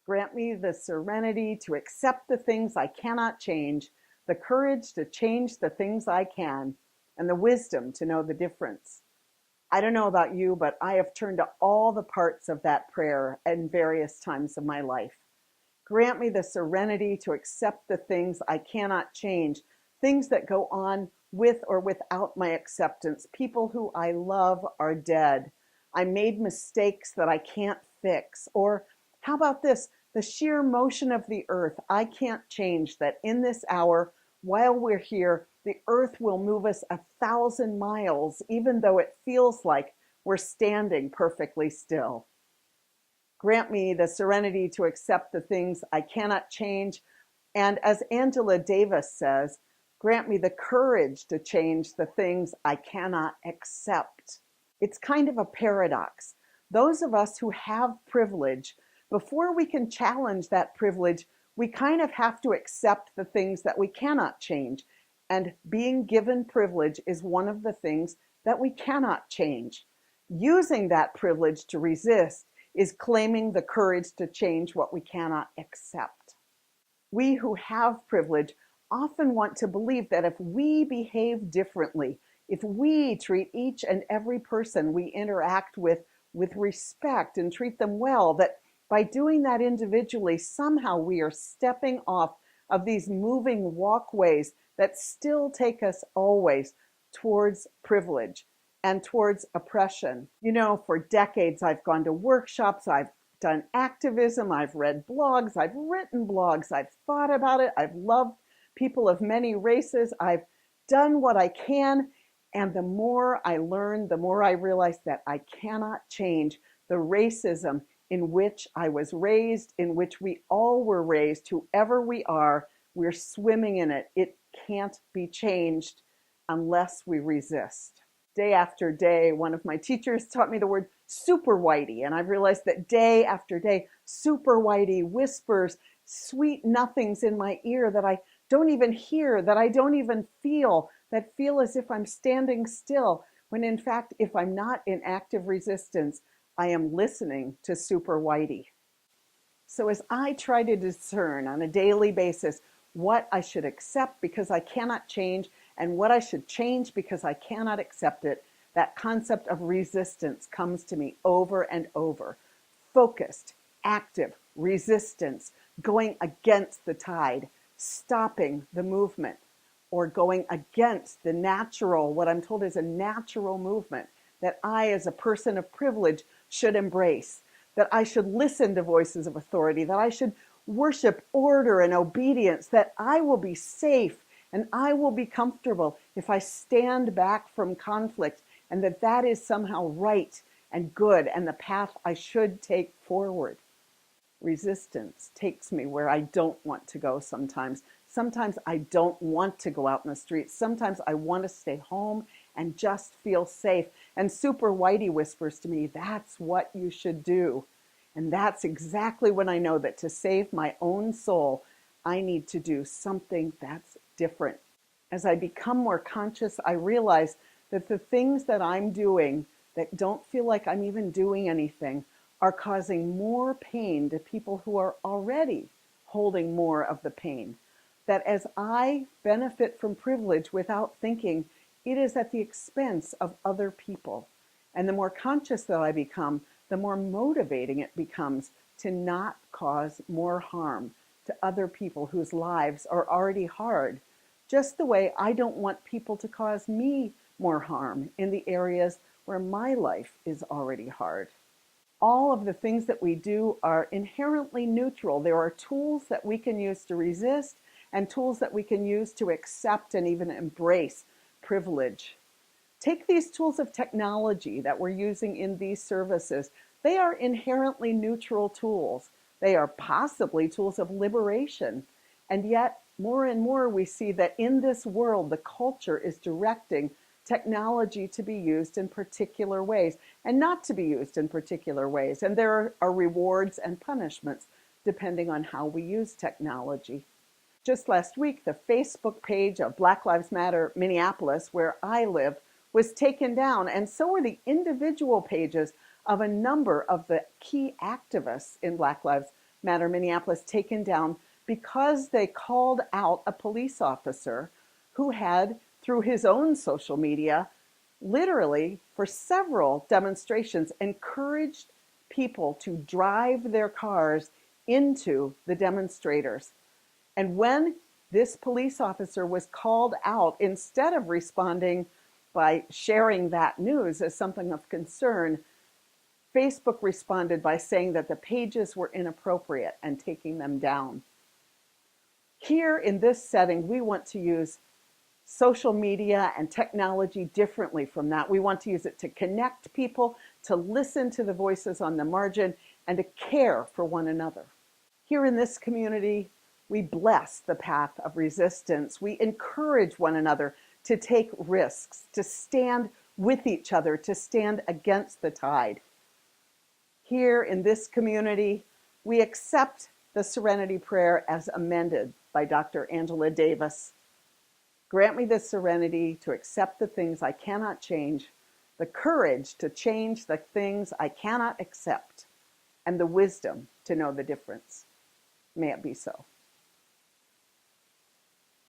Grant me the serenity to accept the things I cannot change, the courage to change the things I can, and the wisdom to know the difference. I don't know about you, but I have turned to all the parts of that prayer in various times of my life. Grant me the serenity to accept the things I cannot change, things that go on with or without my acceptance. People who I love are dead. I made mistakes that I can't fix. Or how about this? The sheer motion of the earth, I can't change that in this hour, while we're here, the earth will move us 1,000 miles, even though it feels like we're standing perfectly still. Grant me the serenity to accept the things I cannot change. And as Angela Davis says, grant me the courage to change the things I cannot accept. It's kind of a paradox. Those of us who have privilege, before we can challenge that privilege, we kind of have to accept the things that we cannot change. And being given privilege is one of the things that we cannot change. Using that privilege to resist is claiming the courage to change what we cannot accept. We who have privilege often want to believe that if we behave differently, if we treat each and every person we interact with respect and treat them well, that by doing that individually, somehow we are stepping off of these moving walkways that still take us always towards privilege and towards oppression. You know, for decades, I've gone to workshops, I've done activism, I've read blogs, I've written blogs, I've thought about it, I've loved people of many races, I've done what I can, and the more I learn, the more I realize that I cannot change the racism in which I was raised, in which we all were raised, whoever we are, we're swimming in it. It can't be changed unless we resist. Day after day, one of my teachers taught me the word super whitey, and I've realized that day after day, super whitey whispers sweet nothings in my ear that I don't even hear, that I don't even feel, that feel as if I'm standing still, when in fact, if I'm not in active resistance, I am listening to super whitey. So as I try to discern on a daily basis what I should accept because I cannot change and what I should change because I cannot accept it, that concept of resistance comes to me over and over. Focused, active, resistance, going against the tide, stopping the movement, or going against the natural, what I'm told is a natural movement that I, as a person of privilege, should embrace, that I should listen to voices of authority, that I should worship order and obedience, that I will be safe and I will be comfortable if I stand back from conflict, and that that is somehow right and good and the path I should take forward. Resistance takes me where I don't want to go sometimes. Sometimes I don't want to go out in the streets. Sometimes I want to stay home and just feel safe. And Super Whitey whispers to me, that's what you should do. And that's exactly when I know that to save my own soul, I need to do something that's different. As I become more conscious, I realize that the things that I'm doing that don't feel like I'm even doing anything are causing more pain to people who are already holding more of the pain. That as I benefit from privilege without thinking, it is at the expense of other people. And the more conscious that I become, the more motivating it becomes to not cause more harm to other people whose lives are already hard. Just the way I don't want people to cause me more harm in the areas where my life is already hard. All of the things that we do are inherently neutral. There are tools that we can use to resist and tools that we can use to accept and even embrace privilege. Take these tools of technology that we're using in these services. They are inherently neutral tools. They are possibly tools of liberation. And yet, more and more we see that in this world, the culture is directing technology to be used in particular ways and not to be used in particular ways. And there are rewards and punishments depending on how we use technology. Just last week, the Facebook page of Black Lives Matter Minneapolis, where I live, was taken down, and so were the individual pages of a number of the key activists in Black Lives Matter Minneapolis taken down because they called out a police officer who had, through his own social media, literally for several demonstrations, encouraged people to drive their cars into the demonstrators. And when this police officer was called out, instead of responding by sharing that news as something of concern, Facebook responded by saying that the pages were inappropriate and taking them down. Here in this setting, we want to use social media and technology differently from that. We want to use it to connect people, to listen to the voices on the margin, and to care for one another. Here in this community, we bless the path of resistance. We encourage one another to take risks, to stand with each other, to stand against the tide. Here in this community, we accept the Serenity Prayer as amended by Dr. Angela Davis. Grant me the serenity to accept the things I cannot change, the courage to change the things I cannot accept, and the wisdom to know the difference. May it be so.